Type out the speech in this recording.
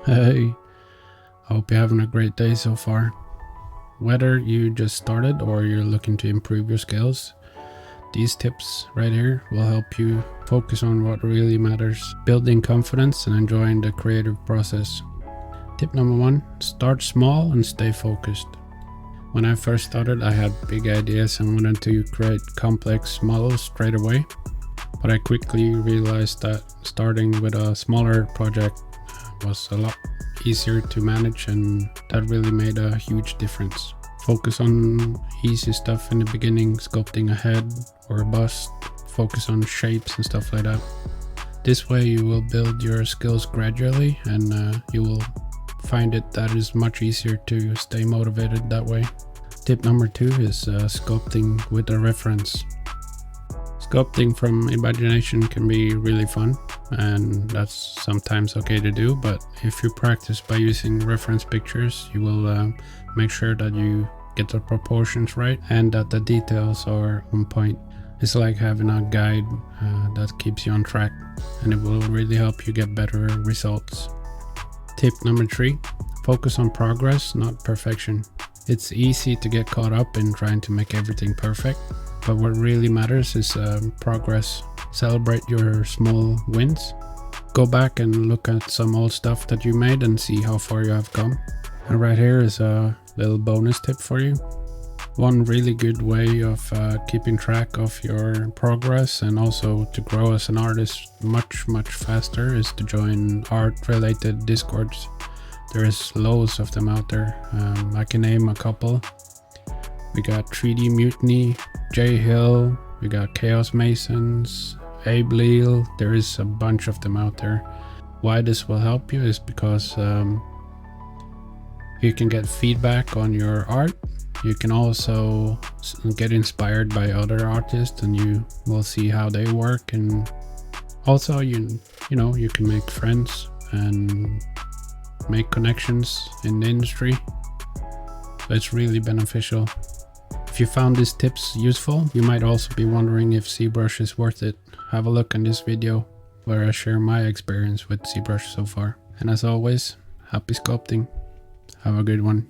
Hey, I hope you're having a great day so far. Whether you just started or you're looking to improve your skills, these tips right here will help you focus on what really matters, building confidence and enjoying the creative process. Tip number 1, start small and stay focused. When I first started, I had big ideas and wanted to create complex models straight away, but I quickly realized that starting with a smaller project was a lot easier to manage, and that really made a huge difference. Focus on easy stuff in the beginning, sculpting a head or a bust, focus on shapes and stuff like that. This way you will build your skills gradually, and you will find it that is much easier to stay motivated that way. Tip number 2 is sculpting with a reference. Sculpting from imagination can be really fun, and that's sometimes okay to do, but if you practice by using reference pictures, you will make sure that you get the proportions right and that the details are on point. It's like having a guide that keeps you on track, and it will really help you get better results. Tip number 3, focus on progress, not perfection. It's easy to get caught up in trying to make everything perfect, but what really matters is progress. Celebrate your small wins. Go back and look at some old stuff that you made and see how far you have come. And right here is a little bonus tip for you. One really good way of keeping track of your progress and also to grow as an artist much faster is to join art related discords. There is loads of them out there. I can name a couple. We got 3D Mutiny, J Hill, we got Chaos Masons, Abe Leal. There is a bunch of them out there. Why this will help you is because you can get feedback on your art. You can also get inspired by other artists, and you will see how they work, and also you can make friends and make connections in the industry. So it's really beneficial. If you found these tips useful, you might also be wondering if ZBrush is worth it. Have a look in this video where I share my experience with ZBrush so far. And as always, happy sculpting. Have a good one.